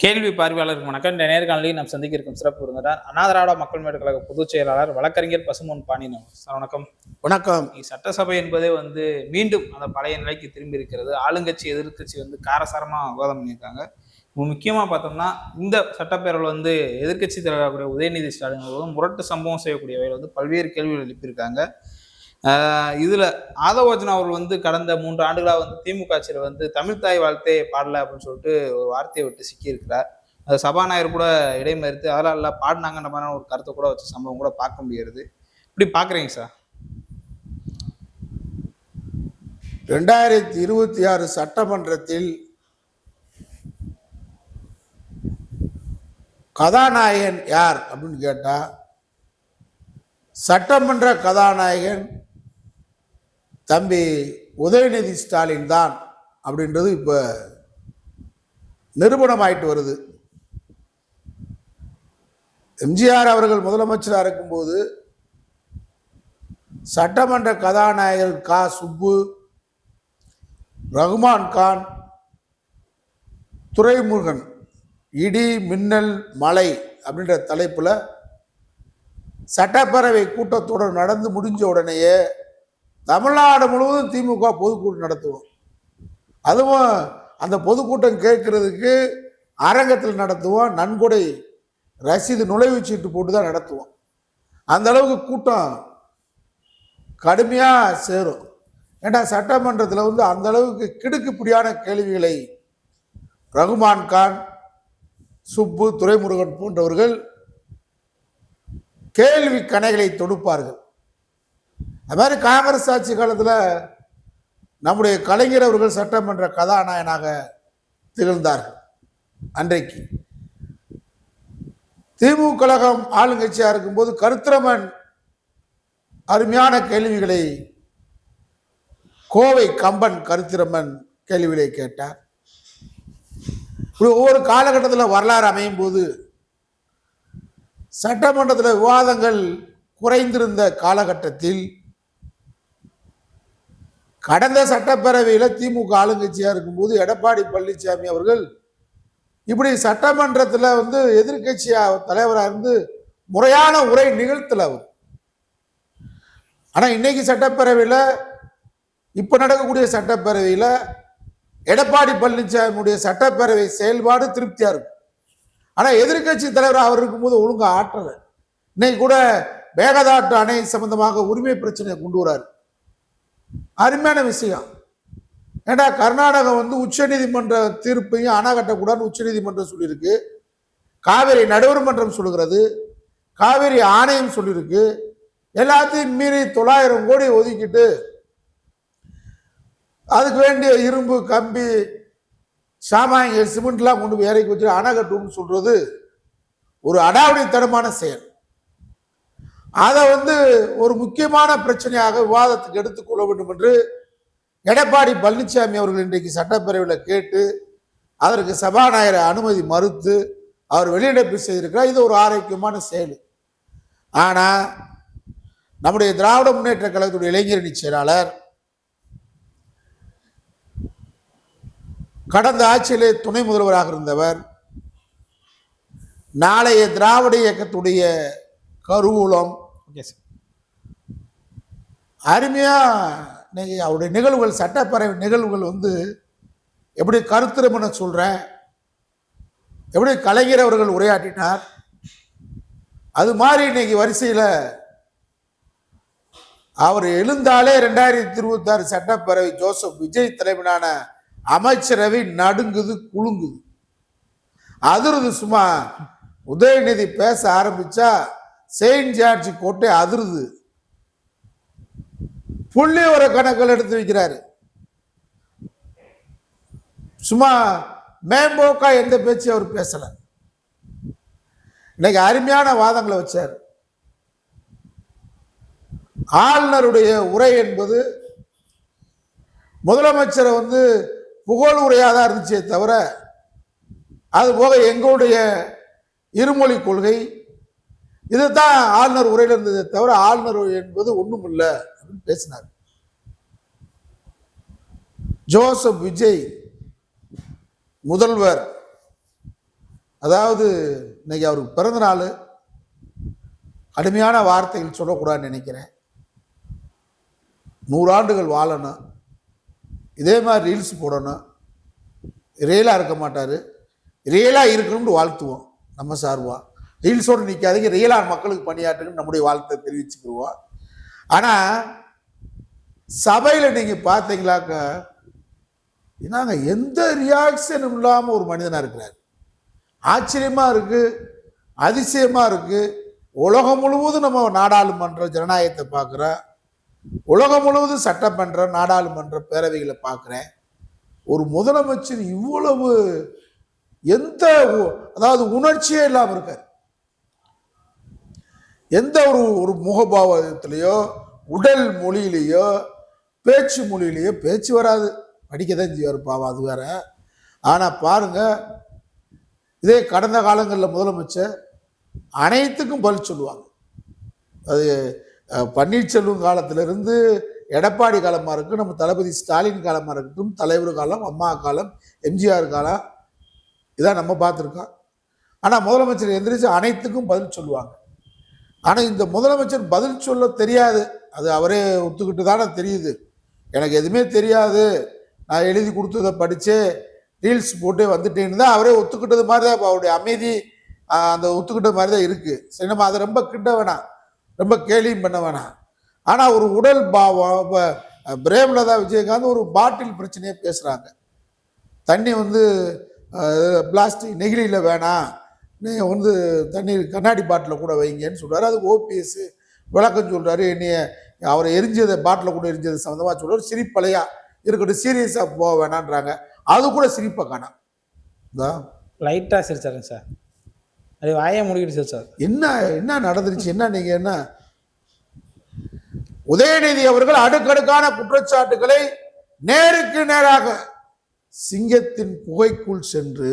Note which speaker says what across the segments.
Speaker 1: கேள்வி பார்வையாளருக்கு வணக்கம். இந்த நேர்காணலில் நாம் சந்திக்க இருக்கும் சிறப்பு விருந்தினர் அண்ணா திராவிட மக்கள் முன்னேற்ற கழக பொதுச் செயலாளர் வழக்கறிஞர் பசும்பொன் பாண்டியன் சார். வணக்கம்.
Speaker 2: வணக்கம்.
Speaker 1: சட்டசபை என்பதே மீண்டும் அந்த பழைய நிலைக்கு திரும்பி இருக்கிறது. ஆளுங்கட்சி எதிர்கட்சி காரசாரமா விவாதம் பண்ணியிருக்காங்க. முக்கியமா பார்த்தோம்னா இந்த சட்டப்பேரவை எதிர்கட்சி தலைவராகக்கூடிய உதயநிதி ஸ்டாலின் முரட்டு சம்பவம் செய்யக்கூடிய வகையில் பல்வேறு கேள்விகள் எழுப்பியிருக்காங்க. இதுல ஆதவர்ஜுனா அவர்கள் கடந்த 3 ஆண்டுகளா திமுக ஆட்சியில தமிழ் தாய் வாழ்த்தே பாடல அப்படின்னு சொல்லிட்டு ஒரு வார்த்தையை விட்டு சிக்கி இருக்கிறார். அது சபாநாயகர் கூட இடைமறித்து அதெல்லாம் பாடினாங்கன்ற மாதிரி ஒரு கருத்தை கூட வச்ச சம்பவம் கூட பார்க்க முடியாது. இப்படி பாக்குறீங்க சார்?
Speaker 2: 2026 சட்டமன்றத்தில் கதாநாயகன் யார் அப்படின்னு கேட்டா சட்டமன்ற கதாநாயகன் தம்பி உதயநிதி ஸ்டாலின் தான் அப்படின்றது இப்ப நிரூபணமாயிட்டு வருது. எம்ஜிஆர் அவர்கள் முதலமைச்சராக இருக்கும்போது சட்டமன்ற கதாநாயகர் கா சுப்பு, ரகுமான் கான், துரைமுருகன் இடி மின்னல் மலை அப்படின்ற தலைப்புல சட்டப்பேரவை கூட்டத்தொடர் நடந்து முடிஞ்ச உடனேயே தமிழ்நாடு முழுவதும் திமுக பொதுக்கூட்டம் நடத்துவோம். அதுவும் அந்த பொதுக்கூட்டம் கேட்கறதுக்கு அரங்கத்தில் நடத்துவோம். நன்கொடை ரசீது நுழைவுச்சீட்டு போட்டு தான் நடத்துவோம். அந்த அளவுக்கு கூட்டம் கடுமையா சேரும். ஏன்னா சட்டமன்றத்தில் அந்த அளவுக்கு கிடுக்குப்பிடியான கேள்விகளை ரகுமான் கான், சுப்பு, துரைமுருகன் போன்றவர்கள் கேள்வி கணைகளை தொடுப்பார்கள். அது மாதிரி காங்கிரஸ் ஆட்சி காலத்தில் நம்முடைய கலைஞர் அவர்கள் சட்டமன்ற கதாநாயகனாக திகழ்ந்தார்கள். அன்றைக்கு திமுக கழகம் ஆளுங்கட்சியாக இருக்கும்போது கருத்திரமன் அருமையான கேள்விகளை கோவை கம்பன் கருத்திரமன் கேள்விகளை கேட்டார். ஒவ்வொரு காலகட்டத்தில் வரலாறு அமையும் போது சட்டமன்றத்தில் விவாதங்கள் குறைந்திருந்த காலகட்டத்தில் கடந்த சட்டப்பேரவையில் திமுக ஆளுங்கட்சியாக இருக்கும்போது எடப்பாடி பழனிசாமி அவர்கள் இப்படி சட்டமன்றத்தில் எதிர்கட்சியா தலைவராக இருந்து முறையான உரை நிகழ்த்தல அவர். ஆனால் இன்னைக்கு சட்டப்பேரவையில் இப்ப நடக்கக்கூடிய சட்டப்பேரவையில் எடப்பாடி பழனிசாமியுடைய சட்டப்பேரவை செயல்பாடு திருப்தியா இருக்கும். ஆனா எதிர்கட்சி தலைவராக அவர் இருக்கும்போது ஒழுங்கா ஆற்றல. இன்னைக்கு கூட மேகதாட்டு அணை சம்பந்தமாக உரிமை பிரச்சனையை கொண்டு வராரு. அருமையான விஷயம். ஏன்னா கர்நாடகம் உச்ச நீதிமன்ற தீர்ப்பையும் அணை கட்டக்கூடாதுன்னு உச்ச நீதிமன்றம் சொல்லியிருக்கு. காவிரி நடுவர் மன்றம் சொல்லுகிறது, காவிரி ஆணையம் சொல்லியிருக்கு. எல்லாத்தையும் மீறி 900 கோடி ஒதுக்கிட்டு அதுக்கு வேண்டிய இரும்பு கம்பி சாமானிய சிமெண்ட்லாம் கொண்டு போய் இறக்கி வச்சு அணை கட்டும்னு சொல்றது ஒரு அடாவடித்தனமான செயல். அதை ஒரு முக்கியமான பிரச்சனையாக விவாதத்துக்கு எடுத்துக்கொள்ள வேண்டும் என்று எடப்பாடி பழனிசாமி அவர்கள் இன்றைக்கு சட்டப்பேரவையில் கேட்டு அதற்கு சபாநாயகர் அனுமதி மறுத்து அவர் வெளியிடப்பு செய்திருக்கிறார். இது ஒரு ஆரோக்கியமான செயல். ஆனா நம்முடைய திராவிட முன்னேற்ற கழகத்துடைய இளைஞரணி செயலாளர் கடந்த ஆட்சியிலே துணை முதல்வராக இருந்தவர், நாளைய திராவிட இயக்கத்துடைய கருவூலம், அருமையா அவருடைய நிகழ்வுகள், சட்டப்பேரவை நிகழ்வுகள் எப்படி கருத்திரமன சொல்றேன், எப்படி கலைஞர் அவர்கள் உரையாற்றினார், அது மாதிரி இன்னைக்கு வரிசையில் அவர் எழுந்தாலே 2026 சட்டப்பேரவை ஜோசப் விஜய் தலைமையிலான அமைச்சரவை நடுங்குது, குலுங்குது, அதிருது. சும்மா உதயநிதி பேச ஆரம்பிச்சா செயின்ட் ஜார்ஜ் கோட்டை அதிருது. புள்ளி ஒரு கணக்கில் எடுத்து வைக்கிறாரு. சும்மா மேம்போக்கா எந்த பேச்சு அவர் பேசல. இன்னைக்கு அருமையான வாதங்களை வச்சார். ஆளுநருடைய உரை என்பது முதலமைச்சரை புகழ் உரையாதான் இருந்துச்சே தவிர, அது போக எங்களுடைய இருமொழி கொள்கை இதுதான் ஆளுநர் உரையில் இருந்ததை தவிர ஆளுநர் என்பது ஒண்ணும் இல்லை அப்படின்னு பேசினார். ஜோசப் விஜய் முதல்வர் அதாவது இன்னைக்கு அவருக்கு பிறந்த நாள், கடுமையான வார்த்தைகள் சொல்லக்கூடாதுன்னு நினைக்கிறேன். 100 ஆண்டுகள் வாழணும், இதே மாதிரி ரீல்ஸ் போடணும், ரியலாக இருக்க மாட்டார், ரியலாக இருக்கணும்னு வாழ்த்துவோம். நம்ம சார்பாக ரீல்ஸோடு நிற்காதீங்க, ரியலாக மக்களுக்கு பணியாற்றுன்னு நம்முடைய வாழ்த்தை தெரிவிச்சுக்குவோம். ஆனால் சபையில் நீங்கள் பார்த்தீங்களாக்க என்னங்க எந்த ரியாக்ஷனும் இல்லாமல் ஒரு மனிதனாக இருக்கிறார். ஆச்சரியமாக இருக்குது, அதிசயமாக இருக்குது. உலகம் முழுவதும் நம்ம நாடாளுமன்ற ஜனநாயகத்தை பார்க்குறோம், உலகம் முழுவதும் சட்டமன்ற நாடாளுமன்ற பேரவைகளை பார்க்குறேன். ஒரு முதலமைச்சர் இவ்வளவு எந்த அதாவது உணர்ச்சியே இல்லாமல் இருக்கார். எந்த ஒரு முகபாவத்திலேயோ உடல் மொழியிலேயோ பேச்சு மொழியிலேயோ பேச்சு வராது, படிக்க தான் செய்வார் பாவம், அது வேற. ஆனால் பாருங்க, இதே கடந்த காலங்களில் முதலமைச்சர் அனைத்துக்கும் பதில் சொல்லுவாங்க. அது பன்னீர்செல்வம் காலத்திலிருந்து எடப்பாடி காலமாக இருக்கட்டும், நம்ம தளபதி ஸ்டாலின் காலமாக இருக்கட்டும், தலைவர் காலம், அம்மா காலம், எம்ஜிஆர் காலம், இதான் நம்ம பார்த்துருக்கோம். ஆனால் முதலமைச்சர் எந்திரிச்சு அனைத்துக்கும் பதில் சொல்லுவாங்க. ஆனால் இந்த முதலமைச்சர் பதில் சொல்ல தெரியாது, அது அவரே ஒத்துக்கிட்டு தானே தெரியுது. எனக்கு எதுவுமே தெரியாது, நான் எழுதி கொடுத்ததை படித்து ரீல்ஸ் போட்டு வந்துட்டேன்னு தான் அவரே ஒத்துக்கிட்டது மாதிரி தான். இப்போ அவருடைய அமைதி அந்த ஒத்துக்கிட்ட மாதிரி தான் இருக்குது. சரி, நம்ம அதை ரொம்ப கிட்ட வேணாம், ரொம்ப கேலியும் பண்ண வேணாம். ஆனால் ஒரு உடல் பாவம், இப்போ பிரேமலதா விஜயகாந்த் ஒரு பாட்டில் பிரச்சனையே பேசுகிறாங்க. தண்ணி வந்து பிளாஸ்டிக் நெகிழியில் வேணாம், நீங்கள் வந்து தண்ணி கண்ணாடி பாட்டில் கூட வைங்கன்னு சொல்கிறாரு. அதுக்கு ஓபிஎஸ் விளக்கம் சொல்கிறாரு. என்னைய அவரை எரிஞ்சதை பாட்டில் கூட எரிஞ்சது சம்மந்தமாக சொல்கிறார். சிரிப்பலையா இருக்கட்டும், சீரியஸாக போக வேணான்றாங்க. அது கூட சிரிப்பை காணாம்,
Speaker 1: லைட்டாக சிரிச்சாருங்க சார், அது வாயை முடிக்கிட்டு சார்.
Speaker 2: என்ன என்ன நடந்துருச்சு? என்ன நீங்கள் என்ன உதயநிதி அவர்கள் அடுக்கடுக்கான குற்றச்சாட்டுகளை நேருக்கு நேராக சிங்கத்தின் குகைக்குள் சென்று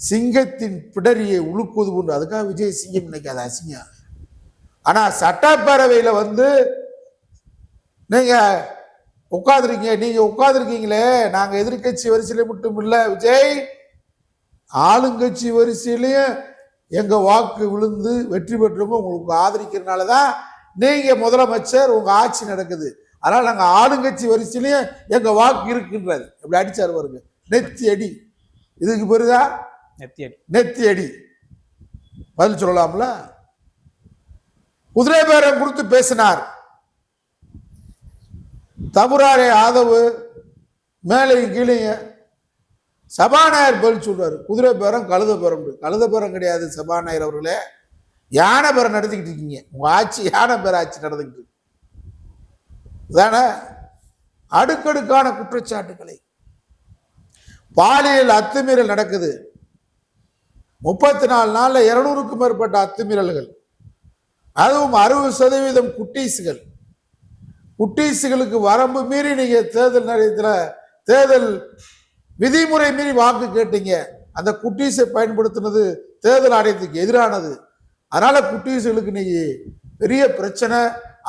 Speaker 2: சிங்கத்தின் பிடரியை உழுக்குவது போன்று, அதுக்காக விஜய் சிங்கம் நினைக்காத அசிங்கம். ஆனால் சட்டப்பேரவையில் வந்து நீங்கள் உட்காந்துருக்கீங்களே, நாங்கள் எதிர்கட்சி வரிசையில மட்டும் இல்லை விஜய், ஆளுங்கட்சி வரிசையிலையும் எங்கள் வாக்கு விழுந்து வெற்றி பெற்றவங்க உங்களுக்கு ஆதரிக்கிறதுனால தான் நீங்கள் முதலமைச்சர், உங்கள் ஆட்சி நடக்குது. அதனால் நாங்கள் ஆளுங்கட்சி வரிசையிலையும் எங்கள் வாக்கு இருக்குன்றது. எப்படி அடிச்சார் பாருங்க, நெத்தி அடி. இதுக்கு பெருதா நெத்தி அடி. பதில் சொல்லலாம்ல. குதிரை பேரம் கொடுத்து பேசினார் தபுராரே ஆதவு, மேலையும் கீழையும். சபாநாயகர் பதில் சொல்றாரு, குதிரை பேரம் கழுத பேரம். கழுத பேரம் கிடையாது சபாநாயகர் அவர்களே, யானை பேரம் நடத்திக்கிட்டு இருக்கீங்க. உங்க ஆட்சி யானை பேர ஆட்சி நடந்துக்கிட்டு இருக்கு தானே. அடுக்கடுக்கான குற்றச்சாட்டுகளை, பாலியல் அத்துமீறல் நடக்குது. 34 நாள்ல 200க்கும் மேற்பட்ட அத்துமீறல்கள், அதுவும் 60% குட்டீஸுகள். குட்டீஸுகளுக்கு வரம்பு மீறி நீங்க தேர்தல் நேரத்தில் தேர்தல் விதிமுறை மீறி வாக்கு கேட்டீங்க. அந்த குட்டீஸை பயன்படுத்தினது தேர்தல் ஆணையத்துக்கு எதிரானது. அதனால குட்டீஸுகளுக்கு நீங்க பெரிய பிரச்சனை.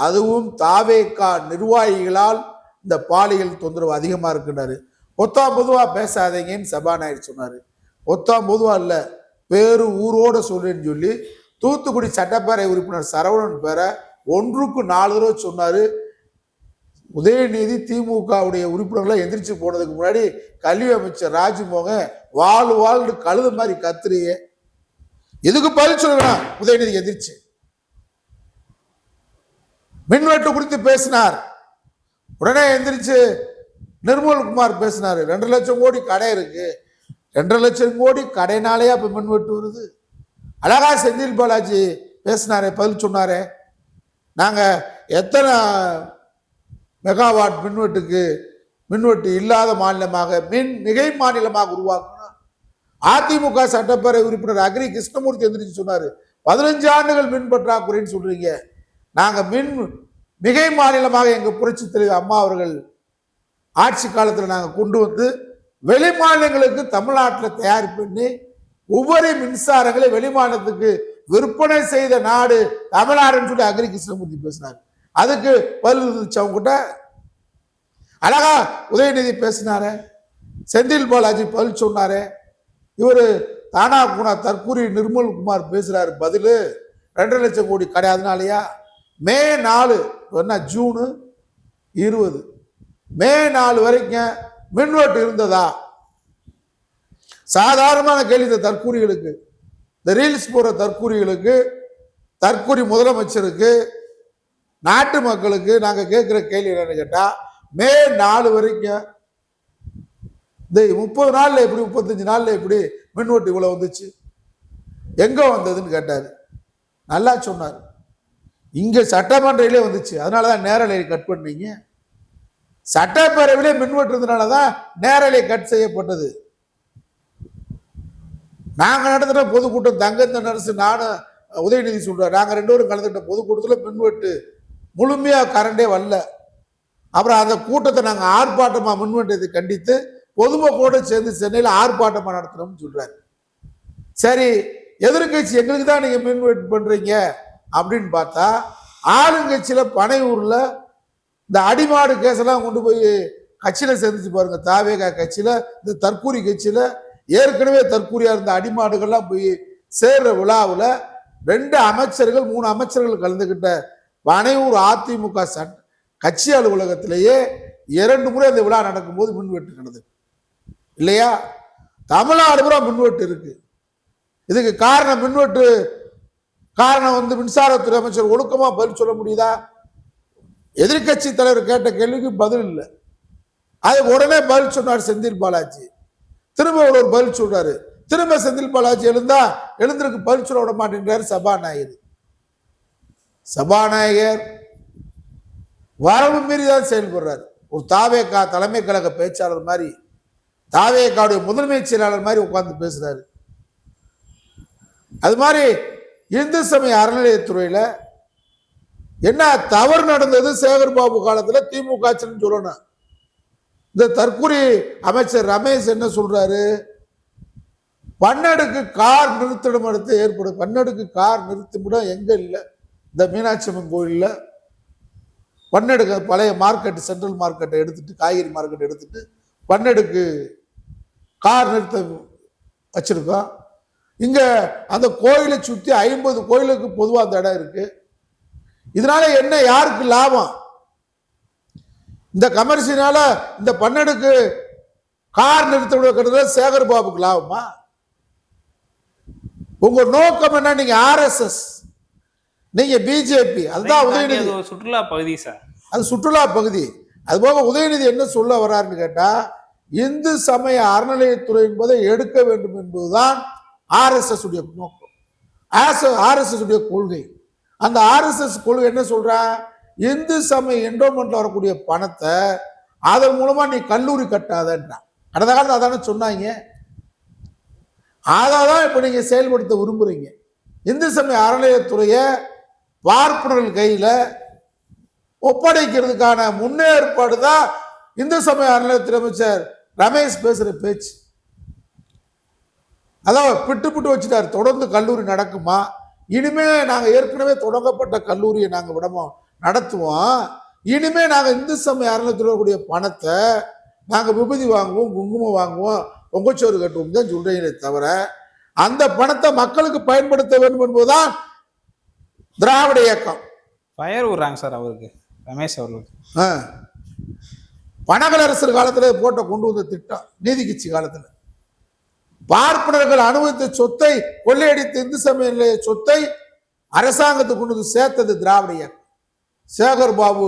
Speaker 2: அதுவும் தாவேகா நிர்வாகிகளால் இந்த பாலியல் தொந்தரவு அதிகமா இருக்குன்னாரு. ஒத்தாம் பொதுவா பேசாதீங்கன்னு சபாநாயகர் சொன்னாரு. ஒத்தாம் பொதுவா இல்ல, பேரு ஊரோட சொல்றேன்னு சொல்லி தூத்துக்குடி சட்டப்பேரவை உறுப்பினர் சரவணன் பேரை 1க்கு 4 தடவை சொன்னாரு. உதயநிதி திமுகவுடைய உறுப்பினர்களை எந்திரிச்சு போனதுக்கு முன்னாடி கல்வி அமைச்சர் ராஜ்மோகன் வாழ் கழுத மாதிரி கத்துறிய, எதுக்கு பதில் சொல்லலாம்? உதயநிதி எந்திரிச்சு மின்வெட்டு குறித்து பேசினார். உடனே எந்திரிச்சு நிர்மல்குமார் பேசினாரு. 2 லட்சம் கோடி கடை இருக்கு, 2 லட்சம் கோடி கடைனாலே அப்ப மின்வெட்டு வருது. அழகா செந்தில் பாலாஜி பேசினாரே, பதில் சொன்னாரே. நாங்க எத்தனை மெகாவாட் மின்வெட்டு இல்லாத மாநிலமாக, மிகை மாநிலமாக உருவாக்கணும். அதிமுக சட்டப்பேரவை உறுப்பினர் அக்ரி கிருஷ்ணமூர்த்தி எந்திரிச்சு சொன்னாரு, 15 ஆண்டுகள் மின் பற்றாக்குறைன்னு சொல்றீங்க, நாங்க மிகை மாநிலமாக எங்க புரட்சி தலைவர் அம்மா அவர்கள் ஆட்சி காலத்தில் நாங்க கொண்டு வந்து வெளி மாநிலங்களுக்கு தமிழ்நாட்டில் தயார் பண்ணி ஒவ்வொரு மின்சாரங்களை வெளிமாநிலத்துக்கு விற்பனை செய்த நாடு தமிழ்நாடுன்னு சொல்லி அக்ரி கிருஷ்ணமூர்த்தி பேசினார். அதுக்கு பதில் இருந்துச்சு அவங்க கிட்ட. அழகா உதயநிதி பேசினாரு, செந்தில் பாலாஜி பதில் சொன்னாரு. இவர் தானா குணா தற்கூரி நிர்மல்குமார் பேசுறாரு பதில் 2 லட்சம் கோடி கிடையாதுனாலயா? மே 4 என்ன ஜூனு 20 மே 4 வரைக்கும் மின்வெட்டு இருந்ததா? சாதாரணமான கேள்வி இந்த தற்கூரிகளுக்கு, இந்த ரீல்ஸ் போற தற்கூரிகளுக்கு, தற்கூரி முதலமைச்சருக்கு, நாட்டு மக்களுக்கு நாங்க கேட்கிற கேள்வி என்னன்னு கேட்டா, மே 4 வரைக்கும் இந்த 30 நாள்ல எப்படி 35 நாள்ல எப்படி மின்வெட்டு இவ்வளவு வந்துச்சு, எங்க வந்ததுன்னு கேட்டாரு. நல்லா சொன்னார். இங்க சட்டமன்றையிலே வந்துச்சு, அதனாலதான் நேரலை கட் பண்ணீங்க. சட்டப்பேரவையிலே மின்வெட்டு இருந்தனாலதான் நேரலை கட் செய்யப்பட்டது. நாங்க நடத்துற பொதுக்கூட்டம் தங்கத்த நரசு நானும் உதயநிதி சொல்றாரு, நாங்க 2 பேரும் கலந்துட்ட பொதுக்கூட்டத்தில் மின்வெட்டு முழுமையா கரண்டே வரல. அப்புறம் அந்த கூட்டத்தை நாங்க ஆர்ப்பாட்டமா மின்வெட்டத்தை கண்டித்து பொதுமக்களோட சேர்ந்து சென்னையில் ஆர்ப்பாட்டமா நடத்துறோம்னு சொல்றாரு. சரி, எதிர்கட்சி எங்களுக்கு தான் நீங்க மின்வெட்டு பண்றீங்க அப்படின்னு பார்த்தா, ஆளுங்கட்சியில பனையூர்ல இந்த அடிமாடு கேஸெல்லாம் கொண்டு போய் கட்சியில சேர்ந்துச்சு பாருங்க. தாவேகா கட்சியில, இந்த தற்கூரி கட்சியில ஏற்கனவே தற்கூரியா இருந்த அடிமாடுகள்லாம் போய் சேர்ற விழாவில் 2 அமைச்சர்கள் 3 அமைச்சர்கள் கலந்துகிட்ட பனையூர் அதிமுக கட்சி அலுவலகத்திலேயே 2 முறை அந்த விழா நடக்கும்போது மின்வெட்டு நடந்தது இல்லையா? தமிழ்நாடு பூரா மின்வெட்டு இருக்கு. இதுக்கு காரணம் மின்வெட்டு காரணம் மின்சாரத்துறை அமைச்சர் ஒழுக்கமா பதில் சொல்ல முடியுதா? எதிர்கட்சி தலைவர் கேட்ட கேள்விக்கு பதில் இல்லை. அது உடனே பதில் சொன்னார் செந்தில் பாலாஜி. திரும்ப ஒரு பதில் சொல்றாரு. திரும்ப செந்தில் பாலாஜி எழுந்திருக்கு பதில் சொல்ல விட மாட்டேங்கிறாரு சபாநாயகர். சபாநாயகர் வரவு மீறிதான் செயல்படுறாரு. ஒரு தாவேகா தலைமை கழக பேச்சாளர் மாதிரி, தாவேகாவுடைய முதன்மை செயலாளர் மாதிரி உட்கார்ந்து பேசுறாரு. அது மாதிரி இந்து சமய அறநிலையத்துறையில என்ன தவறு நடந்தது சேகர் பாபு காலத்துல திமுக சொல்லணும். இந்த தற்கூரி அமைச்சர் ரமேஷ் என்ன சொல்றாரு, பன்னடுக்கு கார் நிறுத்திடம் எடுத்து ஏற்படும். பன்னடுக்கு கார் நிறுத்திவிடம் எங்க இல்லை, இந்த மீனாட்சி அம்மன் கோயில்ல பன்னடுக்கு பழைய மார்க்கெட், சென்ட்ரல் மார்க்கெட்டை எடுத்துட்டு, காய்கறி மார்க்கெட் எடுத்துட்டு பன்னடுக்கு கார் நிறுத்த வச்சிருக்கோம். இங்க அந்த கோயிலை சுத்தி 50 கோயிலுக்கு பொதுவா அந்த இடம் இருக்கு. இதனால என்ன, யாருக்கு லாபம்? இந்த கமர்ஷியனால இந்த பன்னடுக்கு கார் நிறுத்த சேகர் பாபுக்கு லாபமா? உங்க நோக்கம் என்ன? நீங்க RSS, நீங்க பிஜேபி. அதுதான் உதயநிதி.
Speaker 1: சுற்றுலா பகுதி சார்,
Speaker 2: அது சுற்றுலா பகுதி. அதுபோக உதயநிதி என்ன சொல்ல வர்றாருன்னு கேட்டா, இந்து சமய அறநிலையத்துறை என்பதை எடுக்க வேண்டும் என்பதுதான் RSS உடைய நோக்கம், RSS உடைய கொள்கை. அந்த RSS கொள்கை என்ன சொல்றா, இந்து சமய என்டோமெண்ட்ல வரக்கூடிய பணத்தை அதன் மூலமா நீ கல்லூரி கட்டாதன்றா. கடந்த காலத்தில் அதான சொன்னாங்க. அதான் இப்ப நீங்க செயல்படுத்த விரும்புறீங்க. இந்து சமய அறநிலையத்துறைய பார்ப்பனர்கள் கையில ஒப்படைக்கிறதுக்கான முன்னேற்பாடு தான் இந்து சமய அறநிலையத்துறை அமைச்சர் ரமேஷ் பேசுற பேச்சு. அதான் பிட்டு வச்சுட்டாரு. தொடர்ந்து கல்லூரி நடக்குமா? இனிமே நாங்க ஏற்கனவே தொடங்கப்பட்ட கல்லூரியை நாங்க விடமோ நடத்துவோம். இனிமே நாங்க இந்து சமய அறநிலையத்துறை பணத்தை நாங்க விபூதி வாங்குவோம், குங்குமம் வாங்குவோம், பொங்கச்சோறு கட்டுவோம் தான் சொல்றீங்களே தவிர, அந்த பணத்தை மக்களுக்கு பயன்படுத்த வேண்டும் என்பதுதான் திராவிட இயக்கம்.
Speaker 1: ஃபயர் விடுறாங்க சார் அவருக்கு, ரமேஷ் அவர்களுக்கு.
Speaker 2: பனகலரசர் காலத்துல போட்ட கொண்டு வந்த திட்டம், நீதி கட்சி காலத்துல பார்ப்பனர்கள் அனுபவித்த சொத்தை கொள்ளையடித்த இந்து சமய நிலைய சொத்தை அரசாங்கத்துக்கு கொண்டு வந்து சேர்த்தது திராவிட இயக்கம். சேகர் பாபு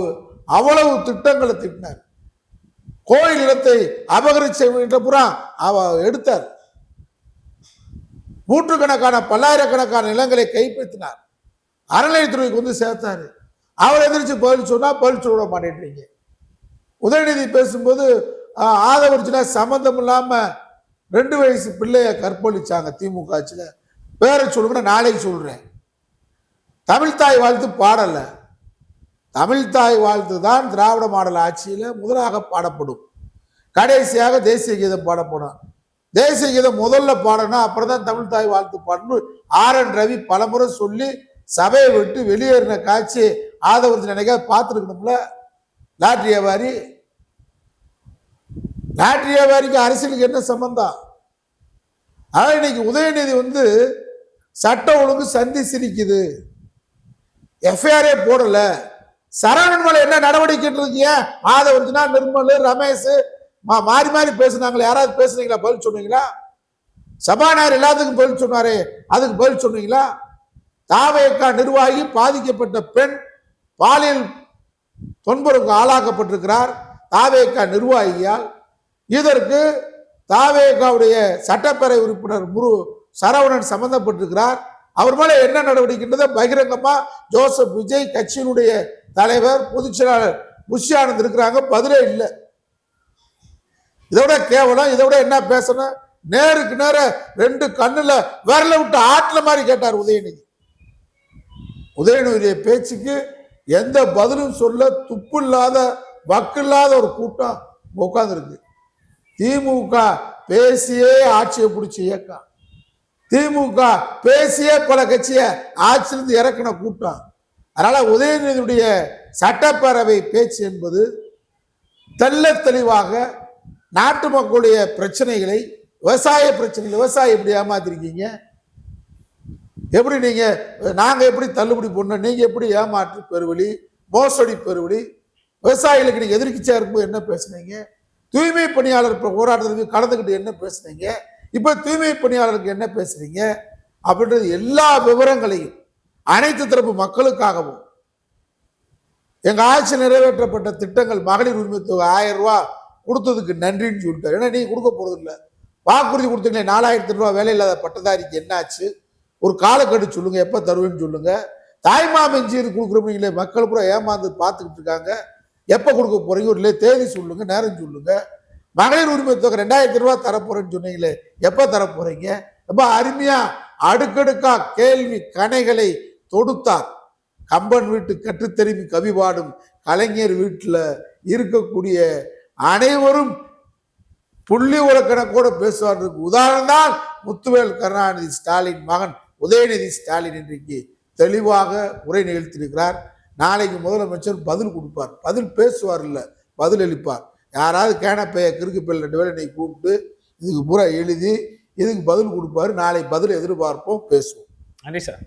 Speaker 2: அவ்வளவு திட்டங்களை திட்டினார். கோயில் இடத்தை அபகரிச்ச புறா எடுத்தார். நூற்றுக்கணக்கான பல்லாயிரக்கணக்கான நிலங்களை கைப்பற்றினார். அறநிலையத்துறைக்கு வந்து சேர்த்தாரு. அவர் எதிர்த்து பதில் சொன்னா பதில் சொல்ல மாட்டேன்றீங்க. உதயநிதி பேசும்போது ஆதவர்ஜினா சம்பந்தம் இல்லாம 2 வயசு பிள்ளைய கற்பழிச்சாங்க திமுக ஆட்சியில. பேரை சொல்லுங்க, நாளைக்கு சொல்றேன். தமிழ்தாய் வாழ்த்து பாடல. தமிழ்தாய் வாழ்த்து தான் திராவிட மாடல் ஆட்சியில முதலாக பாடப்படும். கடைசியாக தேசிய கீதம் பாடப்படும். தேசிய கீதம் முதல்ல பாடணும், அப்புறம் தான் தமிழ்தாய் வாழ்த்து பாடணும். RN ரவி பலமுறை சொல்லி சபையை விட்டு வெளியேறின காட்சி ஆதவர்ஜி நினைக்க பார்த்துருக்கணும்ல. லாட்டரி வியாபாரிக்கு அரசியலுக்கு என்ன சம்பந்தம்? ஆனா இன்னைக்கு உதயநிதி வந்து சட்ட ஒழுங்கு சந்தி சிரிக்குது, எஃப்ஐஆரே போடல. சரவணன் மேல என்ன நடவடிக்கை இருக்கீங்க? ஆதவர்ஜுனா, நிர்மல், ரமேஷ் மாறி மாறி பேசுனாங்களே, யாராவது பேசுனீங்களா? பதில் சொன்னீங்களா? சபாநாயகர் எல்லாத்துக்கும் பதில் சொன்னாரே, அதுக்கு பதில் சொன்னீங்களா? தாவேகா நிர்வாகி பாதிக்கப்பட்ட பெண் பாலியல் தொன்பருக்கு ஆளாக்கப்பட்டிருக்கிறார் தாவேகா நிர்வாகியால். இதற்கு தாவேகாவுடைய சட்டப்பேரவை உறுப்பினர் சரவணன் சம்பந்தப்பட்டிருக்கிறார். அவர் மேல என்ன நடவடிக்கைன்றதை பகிரங்கமா ஜோசப் விஜய், கட்சியினுடைய தலைவர், பொதுச் செயலாளர் புஷி ஆனந்த் இருக்கிறாங்க. பதிலே இல்லை. இதோட கேவலம், இதோட என்ன பேசணும்? நேருக்கு நேர ரெண்டு கண்ணுல விரல விட்டு ஆட்டுல மாதிரி கேட்டார் உதயநிதி. உதயநிதியுடைய பேச்சுக்கு எந்த பதிலும் சொல்ல துப்பு இல்லாத, வக்கு இல்லாத ஒரு கூட்டம் உட்கார்ந்து இருக்கு. திமுக பேசியே ஆட்சியை பிடிச்சி இயக்கம், திமுக பேசியே பல கட்சியை ஆட்சியிலிருந்து இறக்கின கூட்டம். அதனால உதயநிதியுடைய சட்டப்பேரவை பேச்சு என்பது தெள்ள தெளிவாக நாட்டு மக்களுடைய பிரச்சனைகளை, விவசாய பிரச்சனைகள், விவசாயம் எப்படி ஏமாத்திருக்கீங்க, எப்படி நீங்க நாங்க எப்படி தள்ளுபடி பண்ணோம், நீங்க எப்படி ஏமாற்று பெருவழி, மோசடி பெருவழி, விவசாயிகளுக்கு நீங்க எதிர்க்கட்சியா இருக்கும்போது என்ன பேசுனீங்க, தூய்மை பணியாளர் போராட்டத்துக்கு கலந்துக்கிட்டு என்ன பேசுனீங்க, இப்ப தூய்மை பணியாளருக்கு என்ன பேசுறீங்க அப்படின்றது எல்லா விவரங்களையும் அனைத்து தரப்பு மக்களுக்காகவும் எங்க ஆட்சி நிறைவேற்றப்பட்ட திட்டங்கள், மகளிர் உரிமை தொகை 1000 ரூபாய் கொடுத்ததுக்கு நன்றின்னு சொல்லிட்டாரு. ஏன்னா நீங்க கொடுக்க போறது இல்லை, வாக்குறுதி கொடுத்தீங்களே 4000 ரூபாய் வேலை இல்லாத பட்டதாரிக்கு என்னாச்சு, ஒரு காலக்கெடு சொல்லுங்க, எப்ப தருவேன்னு சொல்லுங்க. தாய்மாமன் கொடுக்குறீங்களே, மக்கள் பூரா ஏமாந்து பார்த்துக்கிட்டு இருக்காங்க, எப்ப கொடுக்க போறீங்க, ஒரு தேதி சொல்லுங்க, நேரம் சொல்லுங்க. மகளிர் உரிமை தொகை 2000 ரூபாய் தரப்போறேன்னு சொன்னீங்களே, எப்ப தரப்போறீங்க? ரொம்ப அருமையா அடுக்கடுக்கா கேள்வி கணைகளை தொடுத்தார். கம்பன் வீட்டு கற்றுத்தெரிவி கவி பாடும் கலைஞர் வீட்டில் இருக்கக்கூடிய அனைவரும் புள்ளி உலக்கணக்கூட பேசுவார். உதாரணம் தான் முத்துவேல் கருணாநிதி ஸ்டாலின் மகன் உதயநிதி ஸ்டாலின் இன்றைக்கு தெளிவாக உரை நிகழ்த்தியிருக்கிறார். நாளைக்கு முதலமைச்சர் பதில் கொடுப்பார், பதில் பேசுவார், இல்லை பதில் அளிப்பார். யாராவது கேனப்பைய கிறுக்கு பேர் 2 பேரை இன்னைக்கு கூப்பிட்டு இதுக்கு பூரா எழுதி இதுக்கு பதில் கொடுப்பாரு. நாளை பதில் எதிர்பார்ப்போம், பேசுவோம்.
Speaker 1: நன்றி சார்.